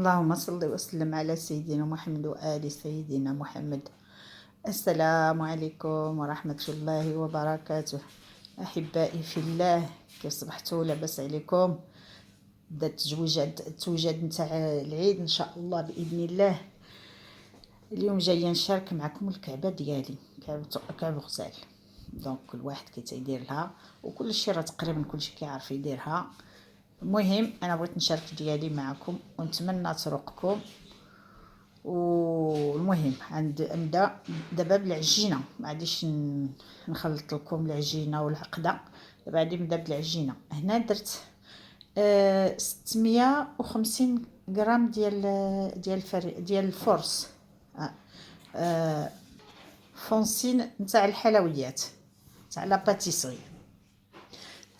اللهم صل وسلم على سيدنا محمد وآل سيدنا محمد. السلام عليكم ورحمة الله وبركاته. أحبائي في الله، كيف صبحتوا؟ لاباس عليكم؟ بدا التوجد نتاع العيد إن شاء الله بإذن الله. اليوم جاية نشارك معكم الكعبة ديالي، كعبة غزال. دونك كل واحد كيتيدير لها، وكل شيء راه تقريبا كلشي كيعرف يديرها. المهم انا بغيت نشارك ديالي معكم ونتمنى تروقكم. والمهم نبدا دابا بالعجينه، ما غاديش نخلط لكم العجينه والعقده. دابا غادي نبدا بالعجينه. هنا درت 650 غرام ديال الفرص، فونسين نتاع الحلويات تاع لا باتيسري.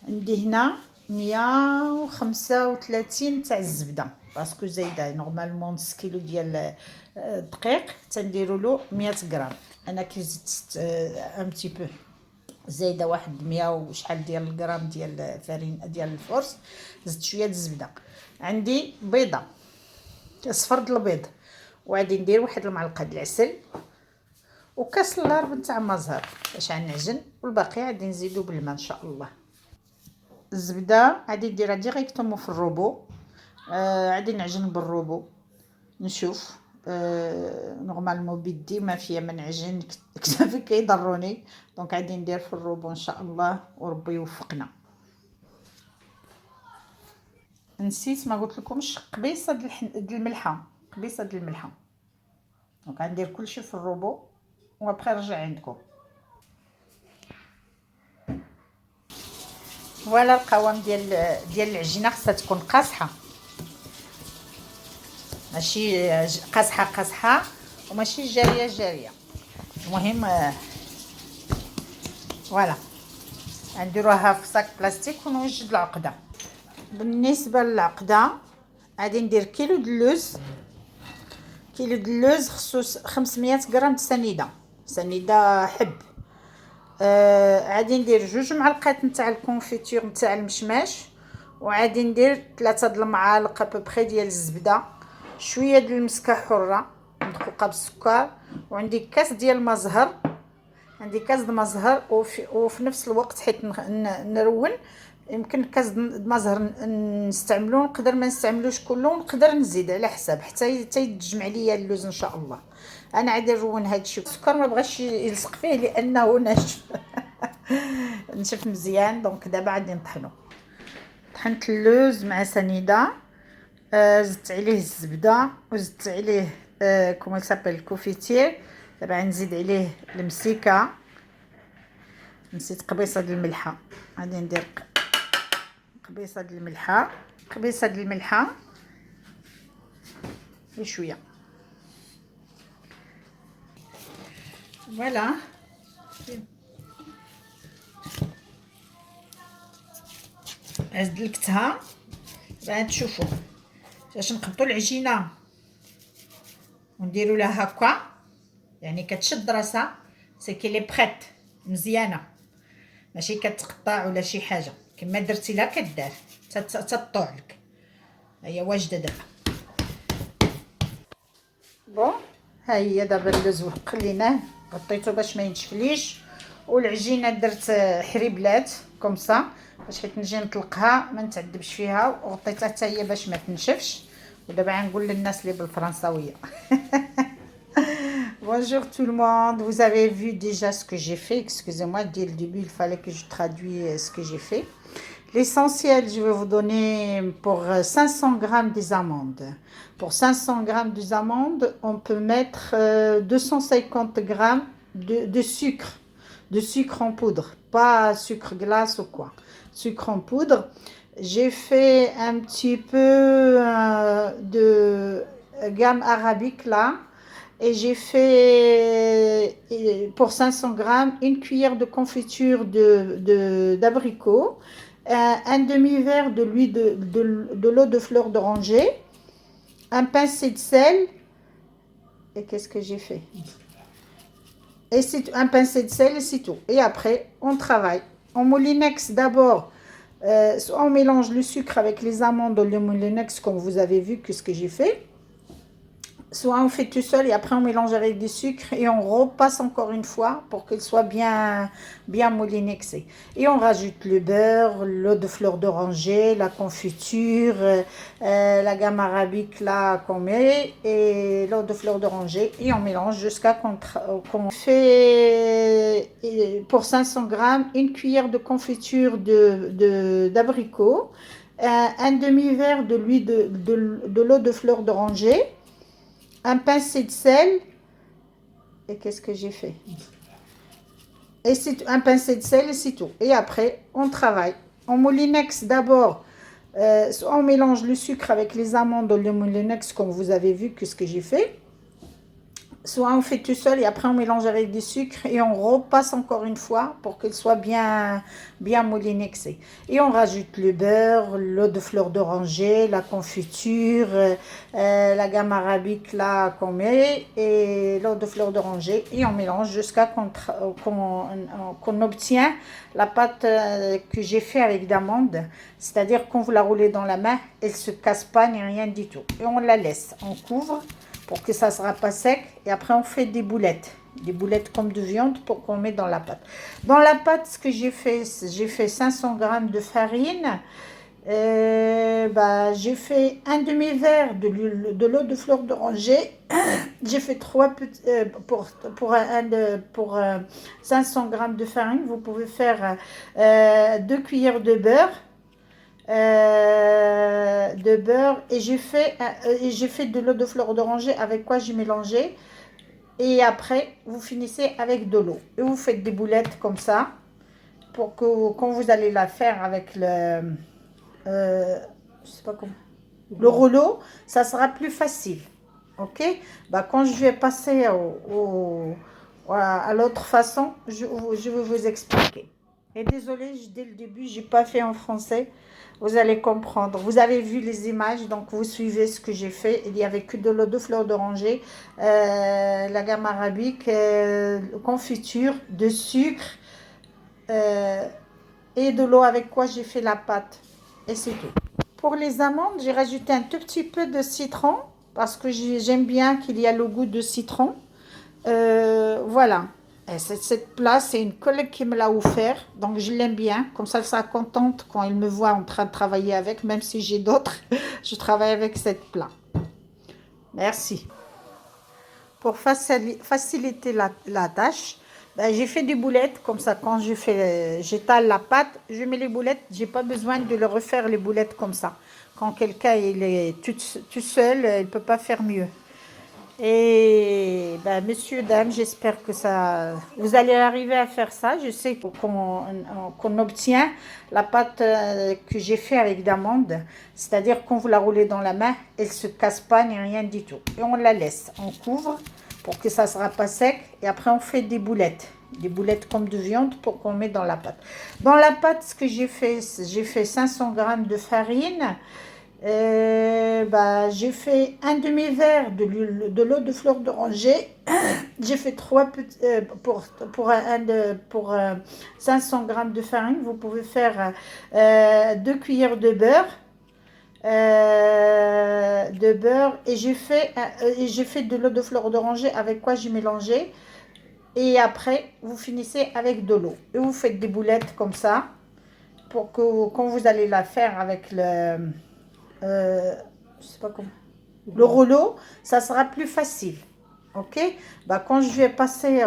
عندي هنا 135 تاع الزبده، باسكو زايده نورمالمون نص كيلو ديال الدقيق تنديروا له 100 غرام. انا كي زدت ان بتي بو زايده واحد 100 وشحال ديال الغرام ديال الفرين ديال الفرص، زدت شويه الزبده. عندي بيضه، صفر د البيض، وغادي ندير واحد المعلقه د العسل وكاس الهرب تاع مزهر باش غنعجن، والباقي غادي نزيدو بالماء ان شاء الله. الزبده غادي نديرها ديريكتومون في الروبو، غادي نعجن بالروبو نشوف. نورمالمون بيدي ما فيها ما نعجن، كتافي كيضروني، دونك غادي ندير في الروبو ان شاء الله وربي يوفقنا. نسيت ما قلت لكمش قبيصه د الملحه، قبيصه د الملحه. دونك غندير كلشي في الروبو وابخي نرجع عندكم. فوالا القوام ديال العجينه خصها تكون قاصحه، ماشي قاصحه وماشي جاريه. المهم فوالا نديروها في صاك بلاستيك ونوجد العقده. بالنسبه للعقده غادي ندير كيلو د اللوز، خصو 500 غرام سنيده حب. غادي ندير 2 معلقات نتاع الكونفيتور نتاع المشماش، وغادي ندير 3 د المعالق ابوبري ديال الزبده، شويه د المسكه حره مدقوقه بالسكر، وعندي كاس ديال المزهر. وفي نفس الوقت حيت نرون يمكن كاس د المزهر نستعملو، نقدر ما نستعملوش كله، نقدر نزيد على حساب حتى يتجمع ليا اللوز ان شاء الله. انا عادي نرون هذا الشيء. السكر ما بغاش يلصق فيه لانه ناشف نشف مزيان. دونك دابا غادي نطحنو. طحنت اللوز مع سنيده، زدت عليه الزبده وزدت عليه كومون سابيل الكوفيتير. دابا غنزيد عليه المسيكه، نسيت قبيصه د الملحه، غادي ندير قبيصه د الملحه وشويه. فوالا عزلكتها باش تشوفوا باش نقبطوا العجينه ونديروا لها هكا، يعني كتشد راسها سي كي لي بريت مزيانه، ماشي كتقطع ولا شي حاجه. كما درتي لها كدار تطوع لك. هي واجده دابا. بون ها هي دابا اللوز قليناه غطيته باش ما ينشفليش، والعجينه درت حريبلات كومسا باش حيت نجي نطلقها ما نتعذبش فيها، وغطيتها حتى هي باش ما تنشفش. ودابا غنقول للناس اللي بالفرنساويه Bonjour tout le monde, vous avez vu déjà ce que j'ai fait. Excusez-moi, dès le début, il fallait que je traduise ce que j'ai fait. L'essentiel, je vais vous donner pour 500 grammes des amandes. Pour 500 grammes des amandes, on peut mettre 250 grammes de sucre en poudre, pas sucre glace ou quoi, sucre en poudre. J'ai fait un petit peu de gamme arabique là. Et j'ai fait pour 500 grammes une cuillère de confiture d'abricot, un demi-verre de l'huile de l'eau de fleur d'oranger, un pincé de sel. Et qu'est-ce que j'ai fait? Et c'est un pincé de sel et c'est tout. Et après, on travaille. On moulinex d'abord. On mélange le sucre avec les amandes au moulinex comme vous avez vu que ce que j'ai fait. soit on fait tout seul et après on mélange avec du sucre et on repasse encore une fois pour qu'il soit bien moulinexé. Et on rajoute le beurre, l'eau de fleur d'oranger, la confiture, la gamme arabique là qu'on met et l'eau de fleur d'oranger et on mélange jusqu'à qu'on fait pour 500 grammes une cuillère de confiture d'abricot, un demi-verre de l'huile de l'eau de fleur d'oranger, un pincé de sel, et qu'est-ce que j'ai fait? Et c'est un pincé de sel et c'est tout. Et après, on travaille. On moulinexe d'abord. On mélange le sucre avec les amandes, le moulinexe, comme vous avez vu que ce que j'ai fait. Soit on fait tout seul et après on mélange avec du sucre et on repasse encore une fois pour qu'il soit bien moulinexé. Et on rajoute le beurre, l'eau de fleur d'oranger, la confiture, la gamme arabique là qu'on met et l'eau de fleur d'oranger et on mélange jusqu'à qu'on obtient la pâte que j'ai fait avec d'amande. C'est-à-dire qu'on vous la roulez dans la main, elle ne se casse pas ni rien du tout. Et on la laisse, on couvre pour que ça ne sera pas sec. Et après, on fait des boulettes comme de viande pour qu'on met dans la pâte. Dans la pâte, ce que j'ai fait 500 grammes de farine. J'ai fait un demi-verre de l'eau de fleur d'oranger. J'ai fait 3 petits, pour 500 grammes de farine. Vous pouvez faire 2 cuillères de beurre. Et j'ai fait de l'eau de fleur d'oranger avec quoi j'ai mélangé et après vous finissez avec de l'eau et vous faites des boulettes comme ça pour que quand vous allez la faire avec je sais pas comment, le rouleau, ça sera plus facile. Ok, quand je vais passer à l'autre façon, je vais vous expliquer. Et désolé, dès le début, j'ai pas fait en français. Vous allez comprendre. Vous avez vu les images, donc vous suivez ce que j'ai fait. Il n'y avait que de l'eau de fleur d'oranger, la gamme arabique, confiture, de sucre et de l'eau avec quoi j'ai fait la pâte. Et c'est tout. Pour les amandes, j'ai rajouté un tout petit peu de citron parce que j'aime bien qu'il y ait le goût de citron. Voilà. Et cette place, c'est une collègue qui me l'a offert, donc je l'aime bien. Comme ça, elle sera contente quand elle me voit en train de travailler avec, même si j'ai d'autres. Je travaille avec cette plat. Merci. Pour faciliter la tâche, j'ai fait des boulettes, comme ça, quand j'étale la pâte, je mets les boulettes, j'ai pas besoin de le refaire les boulettes comme ça. Quand quelqu'un il est tout seul, il ne peut pas faire mieux. Et messieurs, dames, j'espère que vous allez arriver à faire ça. Je sais qu'on obtient la pâte que j'ai fait avec d'amande. C'est-à-dire qu'on vous la roulez dans la main, elle ne se casse pas ni rien du tout. Et on la laisse, on couvre pour que ça ne sera pas sec. Et après, on fait des boulettes comme de viande pour qu'on met dans la pâte. Dans la pâte, ce que j'ai fait 500 grammes de farine. J'ai fait un demi-verre de l'eau de fleur d'oranger. J'ai fait 3 petits, pour 500 grammes de farine. Vous pouvez faire 2 cuillères de beurre. Et j'ai fait de l'eau de fleur d'oranger avec quoi j'ai mélangé. Et après, vous finissez avec de l'eau. Et vous faites des boulettes comme ça pour que quand vous allez la faire avec je sais pas comment, le rouleau, ça sera plus facile. Ok, quand je vais passer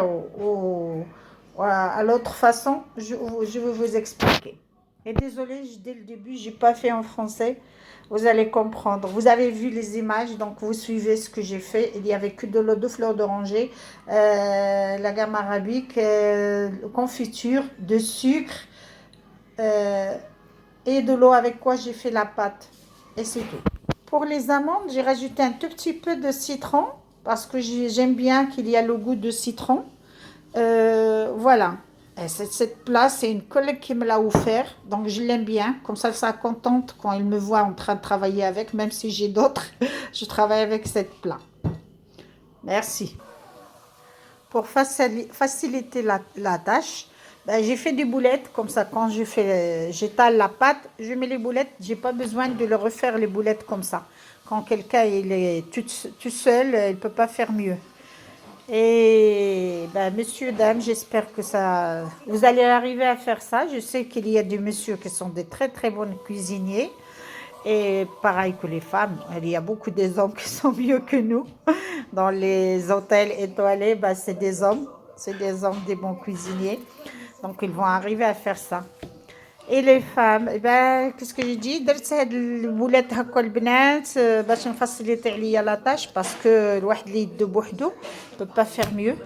à l'autre façon, je vais vous expliquer. Et désolé, dès le début, j'ai pas fait en français. Vous allez comprendre. Vous avez vu les images, donc vous suivez ce que j'ai fait. Il n'y avait que de l'eau de fleur d'oranger, la gamme arabique, confiture, de sucre et de l'eau avec quoi j'ai fait la pâte. Et c'est tout. Pour les amandes, j'ai rajouté un tout petit peu de citron parce que j'aime bien qu'il y ait le goût de citron. Voilà. Et cette place, c'est une collègue qui me l'a offert, donc je l'aime bien. Comme ça, elle sera contente quand elle me voit en train de travailler avec, même si j'ai d'autres. Je travaille avec cette plat. Merci. Pour faciliter la tâche, Ben, j'ai fait des boulettes comme ça. Quand j'étale la pâte, je mets les boulettes. J'ai pas besoin de le refaire les boulettes comme ça. Quand quelqu'un il est tout seul, il peut pas faire mieux. Et ben, monsieur, dame, j'espère que ça, vous allez arriver à faire ça. Je sais qu'il y a des messieurs qui sont des très très bons cuisiniers. Et pareil que les femmes, il y a beaucoup des hommes qui sont mieux que nous. Dans les hôtels étoilés, ben, c'est des hommes. C'est des hommes, des bons cuisiniers. Donc, ils vont arriver à faire ça. Et les femmes, eh ben, qu'est-ce que j'ai dit درت هاد الولاد هكا البنات باش نفصليطي عليا لا طاش باسكو الواحد اللي يدو بوحدو بو با فير ميو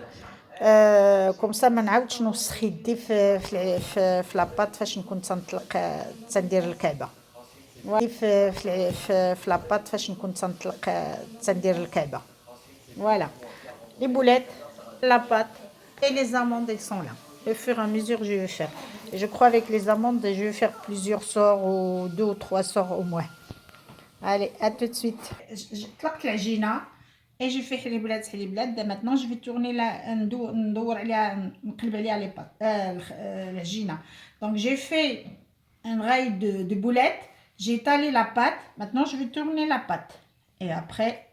كوم سا ما نعاودش نوسخ يدي في لاباط فاش نكون تنطلق تندير الكعبه في لاباط فاش نكون تنطلق تندير الكعبه فوالا لي بوليت la pâte et les amandes elles sont là. Au fur et à mesure je vais faire. Et je crois avec les amandes je vais faire plusieurs sorts ou 2 ou 3 sorts au moins. Allez, à tout de suite. Je طلقت العجينه et je fais حليب بلاد. Maintenant je vais tourner la ندور عليها نقلب عليها les pâtes العجينه. Donc j'ai fait un rail de boulettes, j'ai étalé la pâte. Maintenant je vais tourner la pâte et après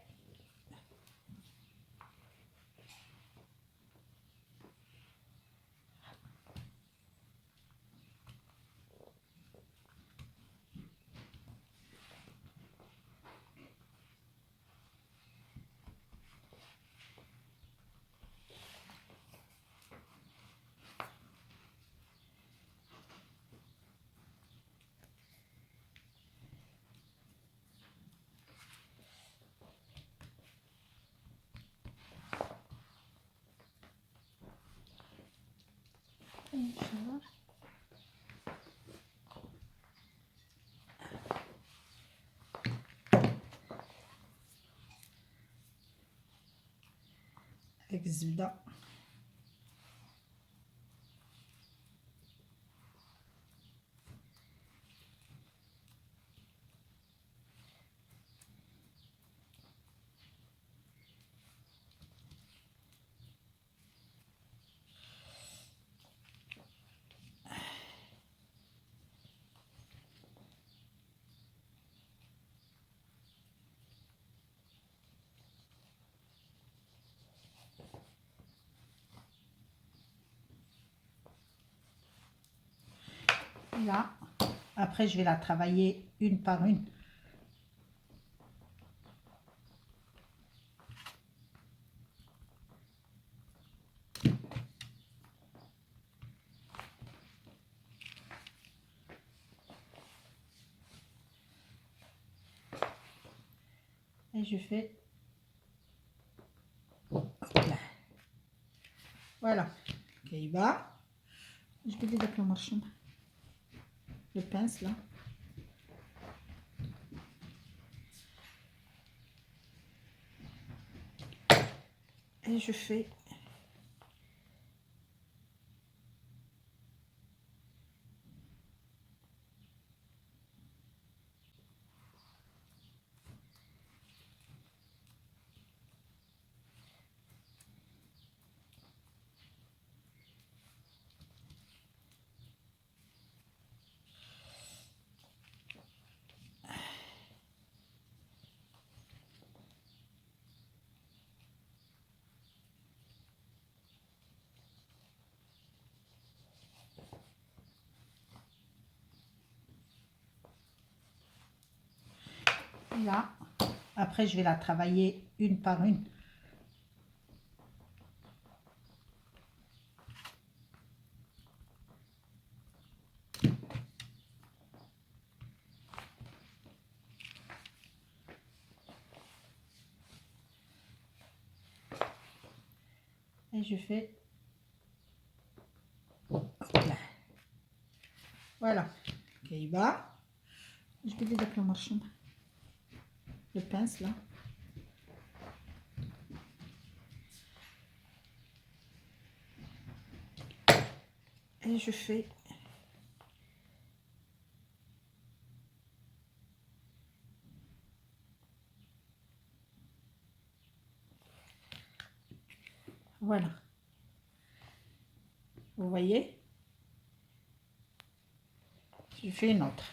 avec الزبده. Là, après je vais la travailler une par une. Et je fais là. Voilà. كايبه جبد لي داك المرشم le pince là. Et je fais là. Après je vais la travailler une par une. Et je fais là. Voilà. كايبه جبد لي داك المرشم le pince là. Et je fais voilà. Vous voyez? Je fais une autre.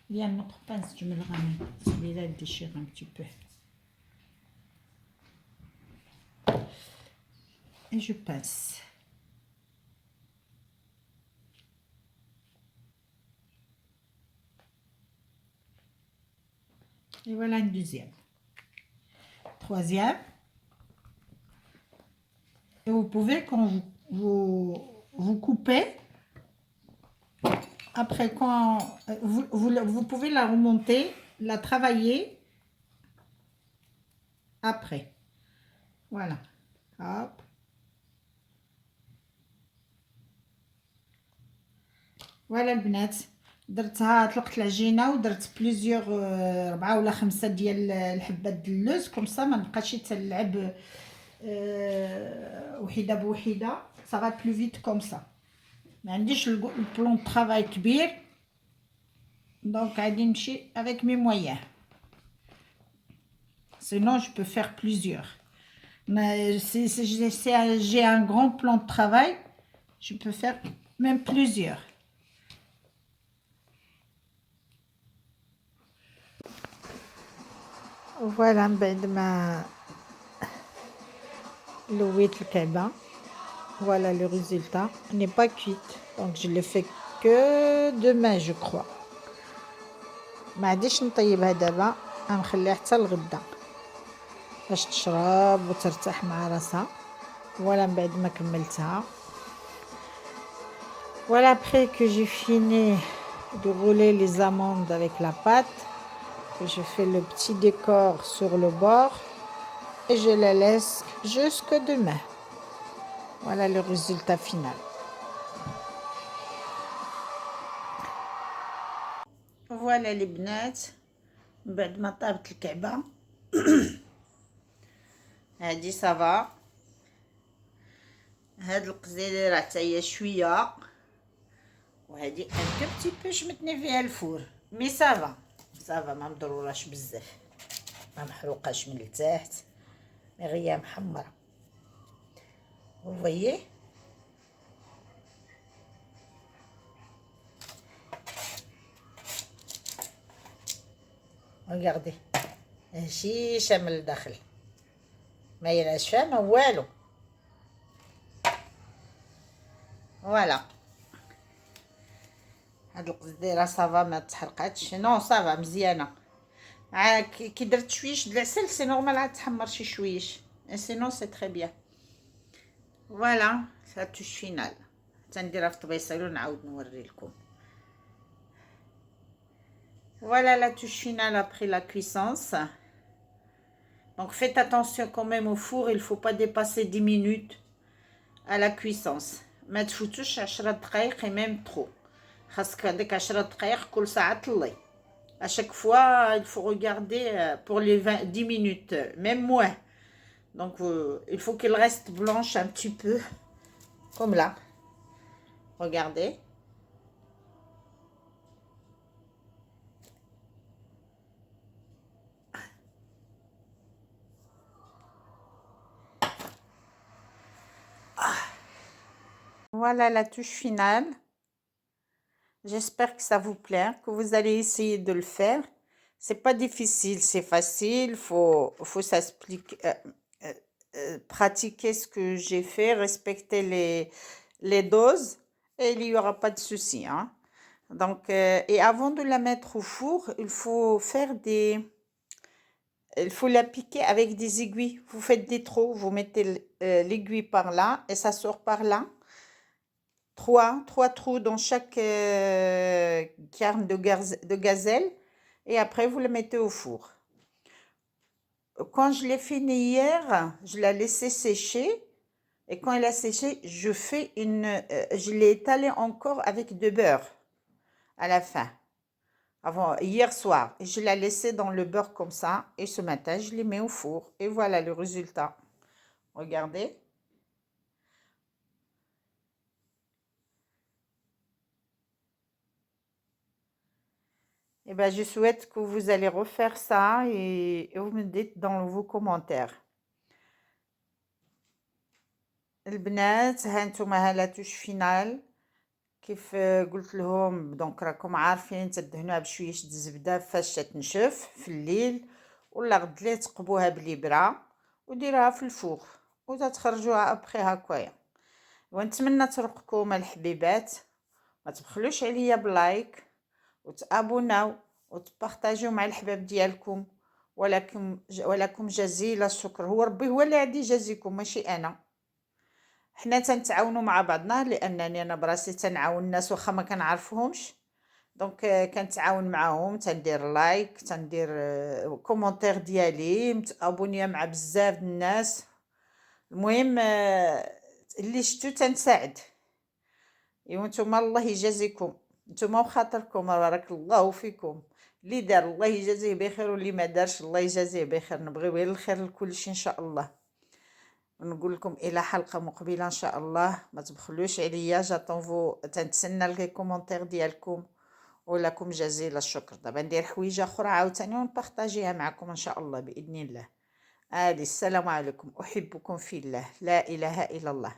Il y a une autre pince, je me le ramène. Celui-là, il déchire un petit peu. Et je passe. Et voilà une deuxième. Troisième. Et vous pouvez, quand vous coupez, après, quand vous pouvez la remonter, la travailler après. Voilà. Hop. Voilà البنات درتها طلقت العجينه ودرت بليزيوغ 4 ولا 5 ديال الحبات د اللوز كوم سا ما نبقاش تلعب وحده بوحده صافا بلو فيت كوم سا ما عنديش البلون طرافاي كبير دونك غادي نمشي افيك مي مويان sinon je peux faire plusieurs mais si j'ai un grand plan de travail je peux faire même plusieurs. Voilà, بعد ما لويت الكعبة. Voilà le résultat. Elle n'est pas cuite, donc je le fais que demain je crois. ما عادش نطيبها دابا، غنخليها حتى الغدا باش تشرب وترتاح مع راسها. Voilà بعد ما كملتها. Voilà après que j'ai fini de rouler les amandes avec la pâte, que je fais le petit décor sur le bord et je la laisse jusque demain. Voilà le résultat final. Voilà les بنات بعد ما طابت الكعبة هادي صافا. هاد القزيلة راه حتى هي شوية وهادي ان بتي بو شمتني فيها الفور مي صافا ما مضروراش بزاف ما محروقاش من التحت مي غير محمرة. Vous voyez? Regardez. ماشي شامل الداخل ما يراش فيها ما والو. فوالا هاد القزديره صافا ما تحرقاتش نو صافا مزيانه. كي درت شويش د العسل سي نورمال عاد تحمر شي شويش سينو سي تري بيان. فوالا سا توش فينال تنديرها في طبيصيل ونعاود نوري لكم. Voilà la touche finale après la cuisance. Donc faites attention quand même au four, il ne faut pas dépasser 10 minutes à la cuisance. ما تفوتوش 10 دقائق et même trop. خاصك هذيك 10 دقائق كل ساعة طلي. À chaque fois, il faut regarder pour les 10 minutes, même moins. Donc il faut qu'elle reste blanche un petit peu, comme là. Regardez. Voilà la touche finale. J'espère que ça vous plaît, que vous allez essayer de le faire. C'est pas difficile, c'est facile. Faut s'expliquer, pratiquer ce que j'ai fait, respecter les doses et il n'y aura pas de souci. Hein. Donc, et avant de la mettre au four, il faut la piquer avec des aiguilles. Vous faites des trous, vous mettez l'aiguille par là et ça sort par là. Trois trous dans chaque carne de gazelle et après vous le mettez au four. Quand je l'ai fini hier, je l'ai laissé sécher et quand elle a séché, je l'ai étalé encore avec de beurre à la fin. Hier soir, et je l'ai laissé dans le beurre comme ça et ce matin, je l'ai mis au four et voilà le résultat. Regardez. Eh ben, je souhaite que vous allez refaire ça et vous me dites dans vos commentaires. البنات ها نتوما ها لا توش فينال كيف قلت لهم. دونك راكم عارفين تدهنوها بشويه الزبده فاش تنشف في الليل، ولا غد ليه تقبوها بالابره وديروها في الفوق وتخرجوها ابخي هكايا. ونتمنى ترقكم الحبيبات، ما تبخلوش عليا بلايك وتابوناو وتبارطاجيو مع الحباب ديالكم. ولكم جزيل الشكر. هو ربي هو اللي غادي يجازيكم ماشي انا. حنا تنتعاونوا مع بعضنا لانني انا براسي تنعاون الناس واخا ما كنعرفهمش. دونك كنتعاون معاهم، تندير لايك، تندير كومونتير ديالي، متابونيه مع بزاف د الناس. المهم اللي شتو تنساعد. ايوا نتوما الله يجازيكم، نتوما وخاطركم بارك الله فيكم. اللي دار الله يجازيه بخير، واللي ما دارش الله يجازيه بخير. نبغيو غير الخير لكل شيء ان شاء الله. ونقول لكم الى حلقه مقبله ان شاء الله. ما تبخلوش عليا، جاتونفو تنتسنى لي كومونتير ديالكم. ولكم جزيل الشكر. دابا ندير حويجه اخرى عاوتاني ونبارطاجيها معكم ان شاء الله باذن الله. السلام عليكم، احبكم في الله، لا اله الا الله.